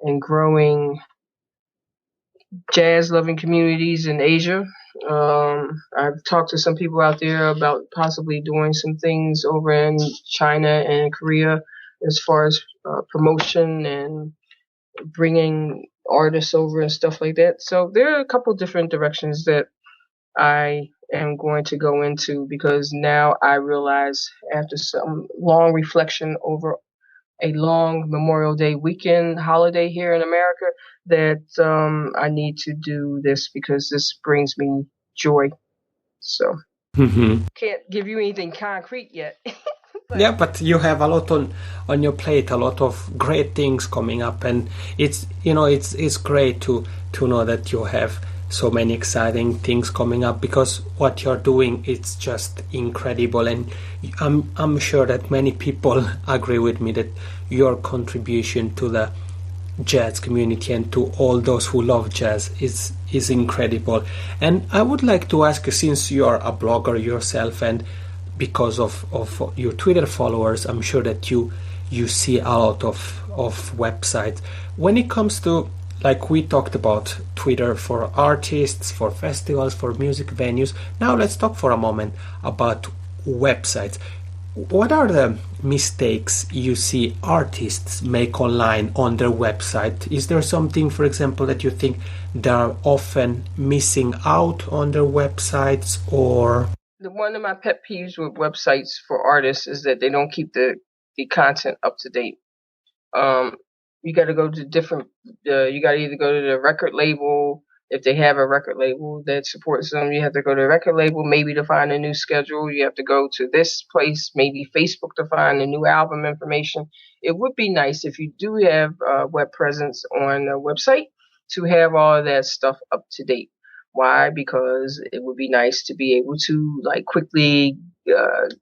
and growing jazz-loving communities in Asia. I've talked to some people out there about possibly doing some things over in China and Korea as far as promotion and bringing artists over and stuff like that. So there are a couple different directions that I am going to go into, because now I realize, after some long reflection over a long Memorial Day weekend holiday here in America, that I need to do this because this brings me joy. So can't give you anything concrete yet. Yeah, but you have a lot on your plate, a lot of great things coming up, and it's great to know that you have so many exciting things coming up, because what you're doing, it's just incredible. And I'm sure that many people agree with me that your contribution to the jazz community and to all those who love jazz is incredible. And I would like to ask you, since you are a blogger yourself, and because of your Twitter followers, I'm sure that you see a lot of websites. When it comes to Like we talked about Twitter for artists, for festivals, for music venues. Now let's talk for a moment about websites. What are the mistakes you see artists make online on their website? Is there something, for example, that you think they're often missing out on their websites, or? One of my pet peeves with websites for artists is that they don't keep the content up to date. Um, you got to go to different. You got to either go to the record label if they have a record label that supports them. You have to go to the record label maybe to find a new schedule. You have to go to this place, maybe Facebook, to find the new album information. It would be nice if you do have web presence on a website to have all of that stuff up to date. Why? Because it would be nice to be able to like quickly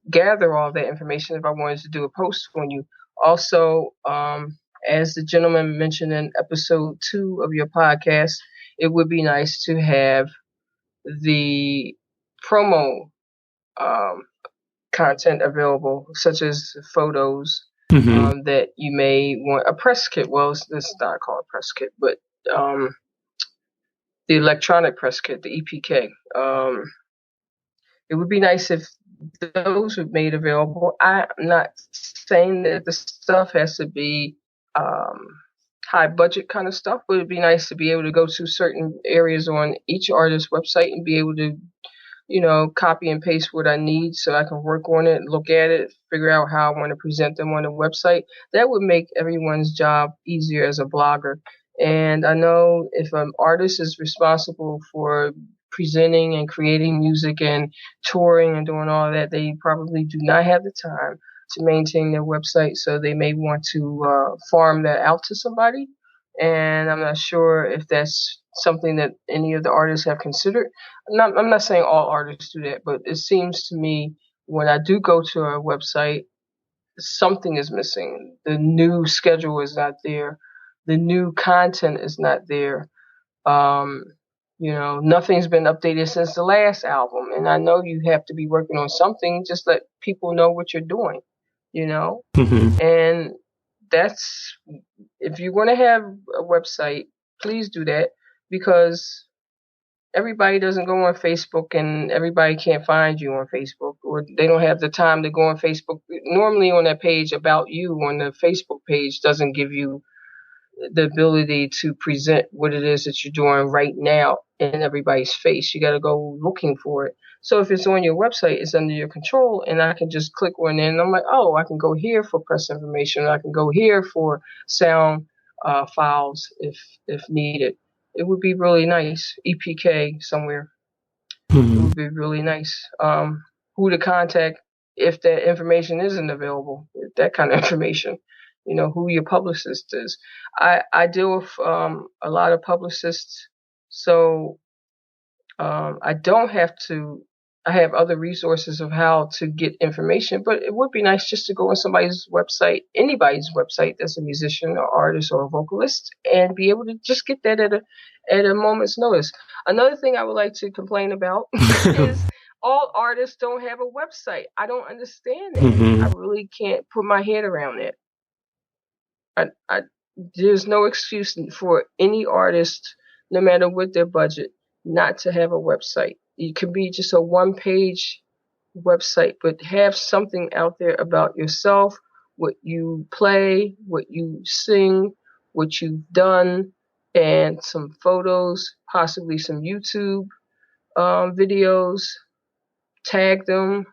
gather all that information if I wanted to do a post on you. Also, as the gentleman mentioned in episode 2 of your podcast, it would be nice to have the promo um, content available, such as photos Mm-hmm. that you may want. A press kit. Well, it's not called a press kit, but the electronic press kit, the EPK. It would be nice if those were made available. I'm not saying that the stuff has to be um, high budget kind of stuff, but it'd be nice to be able to go to certain areas on each artist's website and be able to, copy and paste what I need so I can work on it, look at it, figure out how I want to present them on the website. That would make everyone's job easier as a blogger. And I know if an artist is responsible for presenting and creating music and touring and doing all that, they probably do not have the time to maintain their website. So they may want to farm that out to somebody. And I'm not sure if that's something that any of the artists have considered. I'm not saying all artists do that, but it seems to me when I do go to a website, something is missing. The new schedule is not there. The new content is not there. Um, nothing's been updated since the last album. And I know you have to be working on something. Just let people know what you're doing, you know? Mm-hmm. And that's, if you want to have a website, please do that because everybody doesn't go on Facebook and everybody can't find you on Facebook or they don't have the time to go on Facebook. Normally on that page about you on the Facebook page doesn't give you the ability to present what it is that you're doing right now in everybody's face. You got to go looking for it. So if it's on your website, it's under your control, and I can just click on it, and I'm like, oh, I can go here for press information. I can go here for sound files if needed. It would be really nice. EPK somewhere. It Mm-hmm. would be really nice. Who to contact if that information isn't available, that kind of information. Who your publicist is. I deal with a lot of publicists, so I don't have to. I have other resources of how to get information, but it would be nice just to go on somebody's website, anybody's website that's a musician or artist or a vocalist, and be able to just get that at a moment's notice. Another thing I would like to complain about is all artists don't have a website. I don't understand that. I Mm-hmm. really can't put my head around that. I there's no excuse for any artist, no matter what their budget, not to have a website. It could be just a one-page website, but have something out there about yourself, what you play, what you sing, what you've done, and some photos, possibly some YouTube videos. Tag them.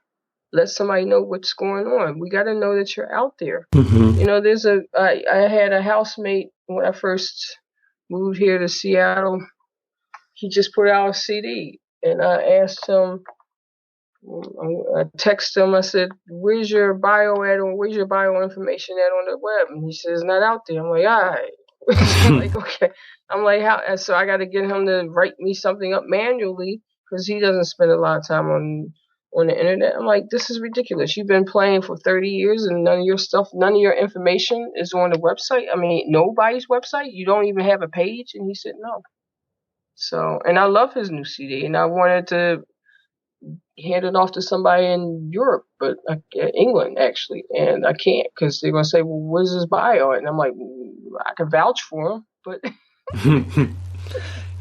Let somebody know what's going on. We got to know that you're out there. Mm-hmm. I had a housemate when I first moved here to Seattle. He just put out a CD, and I asked him, I texted him, I said, where's your bio at, or where's your bio information at on the web? And he says, not out there. I'm like, all right. I'm like, okay. I'm like, how? And so I got to get him to write me something up manually because he doesn't spend a lot of time on the internet. I'm like, this is ridiculous. You've been playing for 30 years and none of your information is on the website. I mean, nobody's website. You don't even have a page. And he said, no. So, and I love his new CD and I wanted to hand it off to somebody in Europe, but England actually. And I can't because they're going to say, well, where's his bio? And I'm like, I can vouch for him, but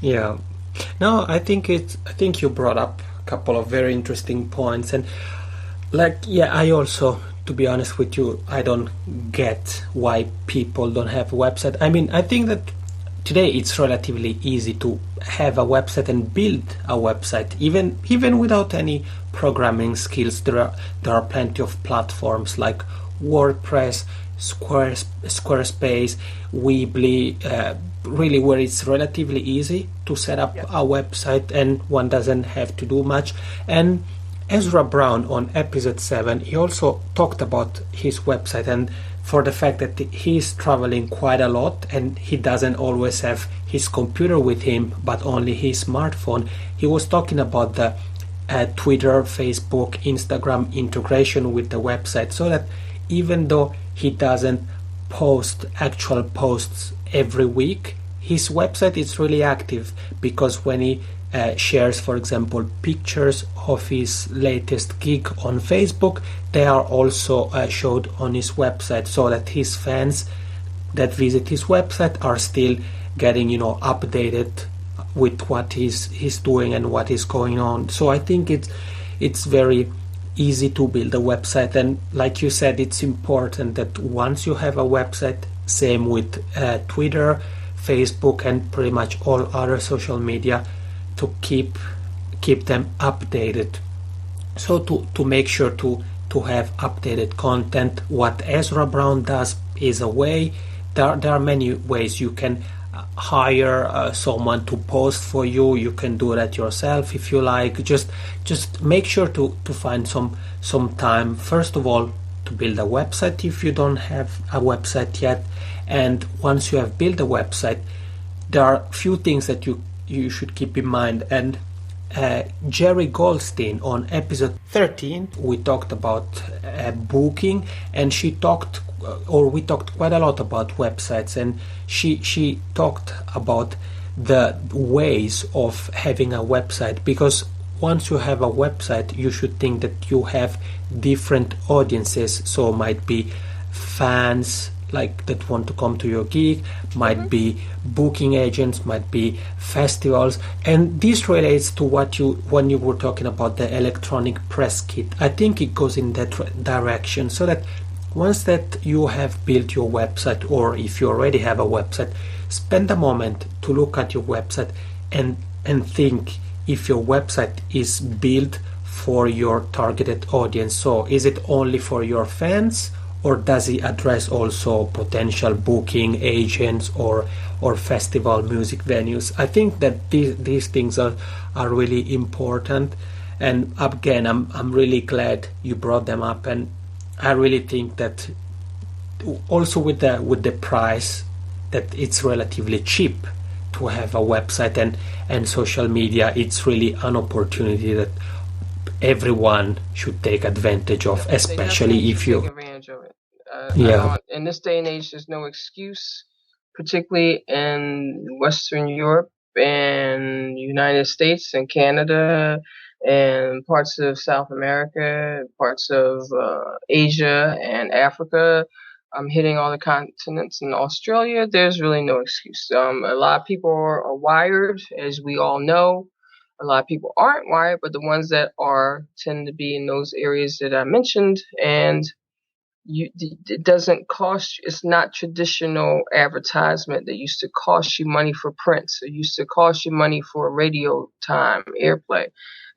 Yeah. No, I think you brought up a couple of very interesting points, and like, yeah, I also, to be honest with you, I don't get why people don't have a website. I mean, I think that today it's relatively easy to have a website and build a website, even without any programming skills. There are plenty of platforms like WordPress, Squarespace, Weebly, really, where it's relatively easy to set up Yes. a website and one doesn't have to do much. And Ezra Brown on episode 7, he also talked about his website and for the fact that he's traveling quite a lot and he doesn't always have his computer with him but only his smartphone. He was talking about the Twitter, Facebook, Instagram integration with the website, so that even though he doesn't post actual posts every week, his website is really active, because when he shares, for example, pictures of his latest gig on Facebook, they are also showed on his website, so that his fans that visit his website are still getting, updated with what he's doing and what is going on. So I think it's very easy to build a website, and like you said, it's important that once you have a website, same with Twitter, Facebook, and pretty much all other social media, to keep them updated. So to make sure to have updated content, what Ezra Brown does is a way. There are many ways. You can hire someone to post for you. You can do that yourself if you like. Just make sure to find some time, first of all, to build a website if you don't have a website yet. And once you have built a website, there are a few things that you should keep in mind. And Jerry Goldstein on episode 13, we talked about booking, and we talked quite a lot about websites, and she talked about the ways of having a website, because once you have a website, you should think that you have different audiences. So might be fans like that want to come to your gig, might be booking agents, might be festivals. And this relates to when you were talking about the electronic press kit. I think it goes in that direction, so that once that you have built your website, or if you already have a website, spend a moment to look at your website and think if your website is built for your targeted audience. So is it only for your fans, or does it address also potential booking agents or festival music venues? I think that these things are really important. And again, I'm really glad you brought them up, and I really think that also with the price, that it's relatively cheap to have a website and social media. It's really an opportunity that everyone should take advantage of, especially if you. Take advantage of it. Yeah. In this day and age, there's no excuse, particularly in Western Europe and United States and Canada and parts of South America, parts of Asia and Africa. I'm hitting all the continents. In Australia, there's really no excuse. A lot of people are wired, as we all know. A lot of people aren't wired, but the ones that are tend to be in those areas that I mentioned. And it doesn't cost. It's not traditional advertisement that used to cost you money for prints. It used to cost you money for radio time, airplay.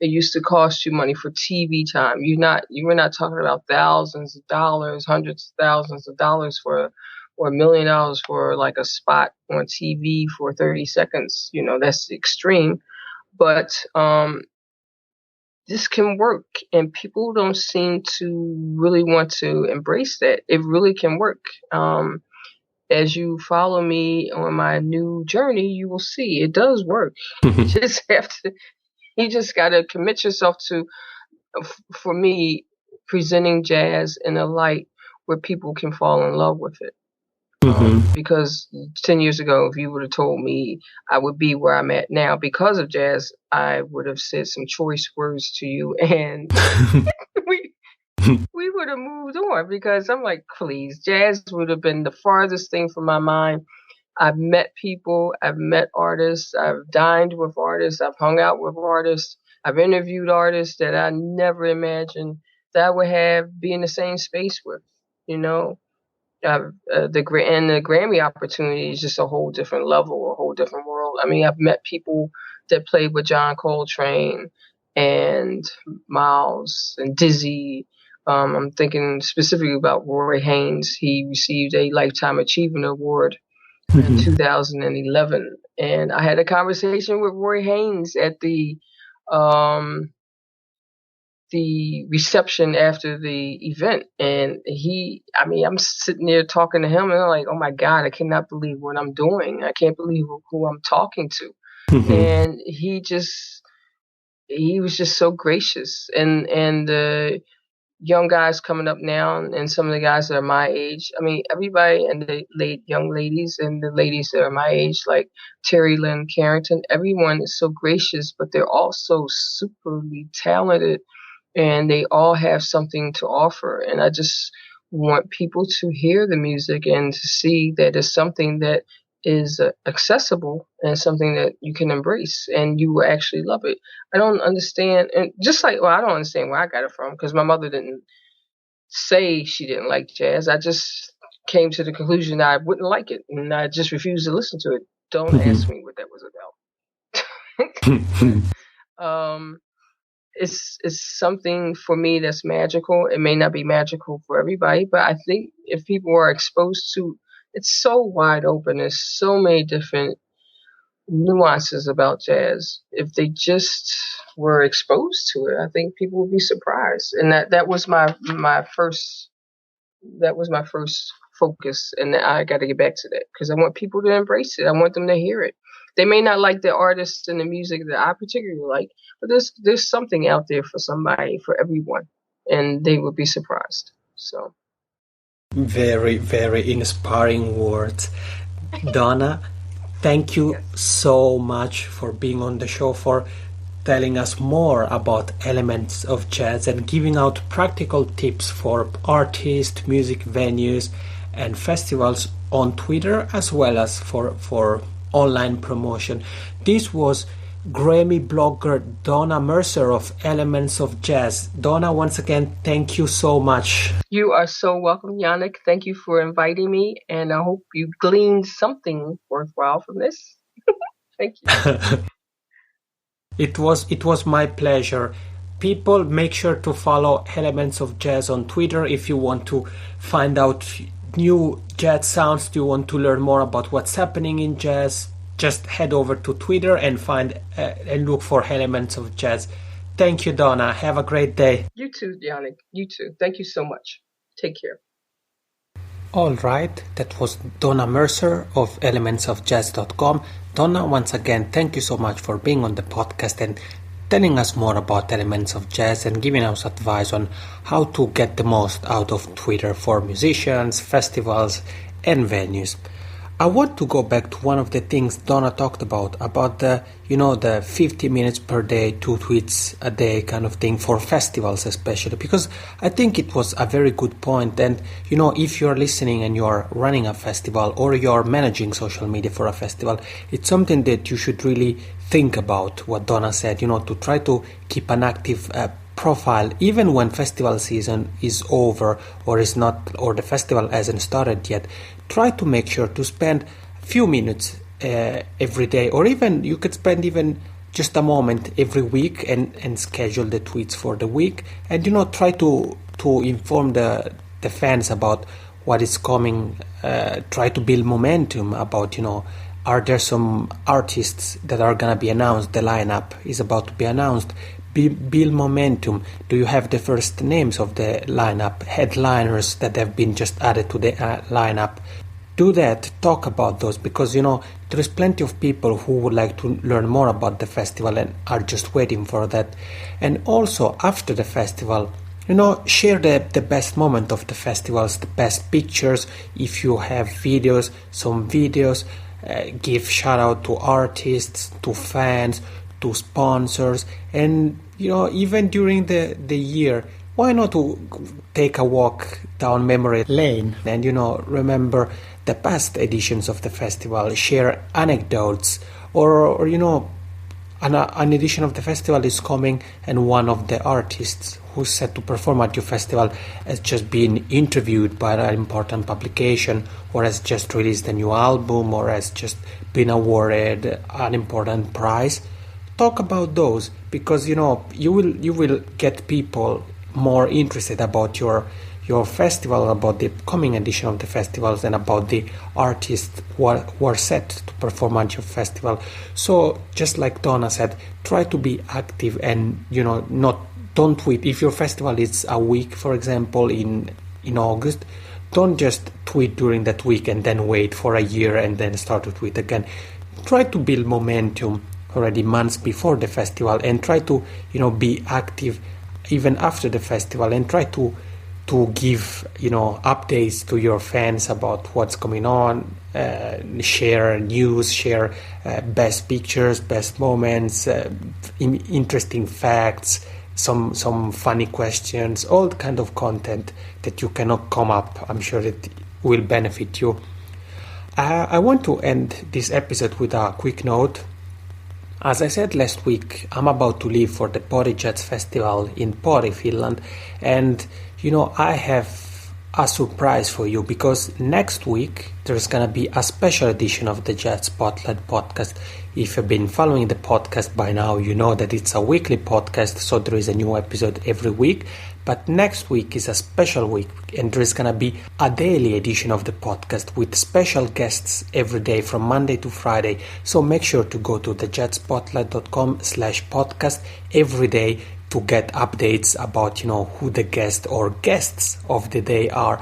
It used to cost you money for TV time. You were not talking about thousands of dollars, hundreds of thousands of dollars for, or $1 million for like a spot on TV for 30 seconds. That's extreme, but this can work, and people don't seem to really want to embrace that. It really can work. As you follow me on my new journey, you will see it does work. You just have to, you just got to commit yourself to, for me, presenting jazz in a light where people can fall in love with it. Because 10 years ago, if you would have told me I would be where I'm at now because of jazz, I would have said some choice words to you, and we would have moved on, because I'm like, please, jazz would have been the farthest thing from my mind. I've met people, I've met artists, I've dined with artists, I've hung out with artists, I've interviewed artists that I never imagined that I would be in the same space with, you know. The Grammy opportunity is just a whole different level, a whole different world. I mean, I've met people that played with John Coltrane and Miles and Dizzy. I'm thinking specifically about Roy Haynes. He received a Lifetime Achievement Award in 2011, and I had a conversation with Roy Haynes at the reception after the event, and I'm sitting there talking to him, and I'm like, oh my God, I cannot believe what I'm doing. I can't believe who I'm talking to. And he was just so gracious, and the young guys coming up now, and some of the guys that are my age. I mean, everybody, and the young ladies and the ladies that are my age, like Terry Lynn Carrington, everyone is so gracious, but they're also superly talented, and they all have something to offer. And I just want people to hear the music and to see that it's something that is accessible and something that you can embrace and you will actually love it. I don't understand, and just like, well, I don't understand where I got it from, because my mother didn't say she didn't like jazz. I just came to the conclusion that I wouldn't like it, and I just refused to listen to it. Don't ask me what that was about. It's something for me that's magical. It may not be magical for everybody, but I think if people are exposed to, it's so wide open. There's so many different nuances about jazz. If they just were exposed to it, I think people would be surprised. And that was my first focus, and I got to get back to that, because I want people to embrace it. I want them to hear it. They may not like the artists and the music that I particularly like, but there's something out there for somebody, for everyone, and they would be surprised. So, very, very inspiring words, Donna. Thank you so much for being on the show, for telling us more about elements of jazz and giving out practical tips for artists, music venues, and festivals on Twitter, as well as for online promotion. This was Grammy blogger Donna Mercer of Elements of Jazz. Donna, once again, thank you so much. You are so welcome, Yannick. Thank you for inviting me, and I hope you gleaned something worthwhile from this. Thank you. It was my pleasure. People, make sure to follow Elements of Jazz on Twitter if you want to find out new jazz sounds. Do you want to learn more about what's happening in jazz? Just head over to Twitter and find and look for Elements of Jazz. Thank you, Donna. Have a great day. You too, Yannick. You too. Thank you so much. Take care. All right, that was Donna Mercer of elementsofjazz.com. Donna, once again, thank you so much for being on the podcast and telling us more about Elements of Jazz and giving us advice on how to get the most out of Twitter for musicians, festivals, and venues. I want to go back to one of the things Donna talked about the 50 minutes per day, 2 tweets a day kind of thing for festivals especially, because I think it was a very good point. And, if you're listening and you're running a festival or you're managing social media for a festival, it's something that you should really think about what Donna said, to try to keep an active profile even when festival season is over or is not, or the festival hasn't started yet. Try to make sure to spend a few minutes every day, or even you could spend even just a moment every week and schedule the tweets for the week, and try to inform the fans about what is coming. Try to build momentum about are there some artists that are gonna be announced, the lineup is about to be announced. Build momentum. Do you have the first names of the lineup, headliners that have been just added to the lineup? Do that, talk about those, because there is plenty of people who would like to learn more about the festival and are just waiting for that. And also after the festival, share the best moment of the festivals, the best pictures. If you have videos, some videos, give shout out to artists, to fans, to sponsors, and even during the year, why not to take a walk down memory lane and, remember the past editions of the festival, share anecdotes, or an edition of the festival is coming and one of the artists who's set to perform at your festival has just been interviewed by an important publication, or has just released a new album, or has just been awarded an important prize. Talk about those, because you will get people more interested about your festival, about the coming edition of the festivals, and about the artists who are set to perform at your festival. So just like Donna said, try to be active and don't tweet. If your festival is a week, for example, in August, don't just tweet during that week and then wait for a year and then start to tweet again. Try to build momentum already months before the festival, and try to be active even after the festival, and try to give updates to your fans about what's going on, share news, share best pictures, best moments, interesting facts, some funny questions, all the kind of content that you cannot come up. I'm sure that will benefit you. I want to end this episode with a quick note. As I said last week, I'm about to leave for the Pori Jazz Festival in Pori, Finland, and I have a surprise for you, because next week there's gonna be a special edition of the Jazz Spotlight podcast. If you've been following the podcast by now, you know that it's a weekly podcast, so there is a new episode every week. But next week is a special week, and there is gonna be a daily edition of the podcast with special guests every day from Monday to Friday. So make sure to go to thejazzspotlight.com/podcast every day to get updates about who the guest or guests of the day are.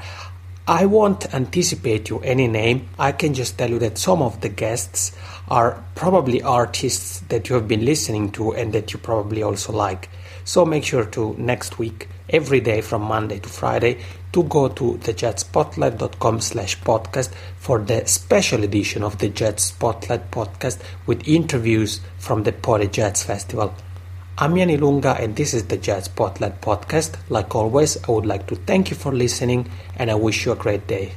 I won't anticipate you any name. I can just tell you that some of the guests are probably artists that you have been listening to and that you probably also like. So make sure to next week, every day from Monday to Friday, to go to thejazzspotlight.com/podcast for the special edition of the Jazz Spotlight podcast with interviews from the Pori Jazz Festival. I'm Jani Lunga, and this is the Jazz Spotlight podcast. Like always, I would like to thank you for listening, and I wish you a great day.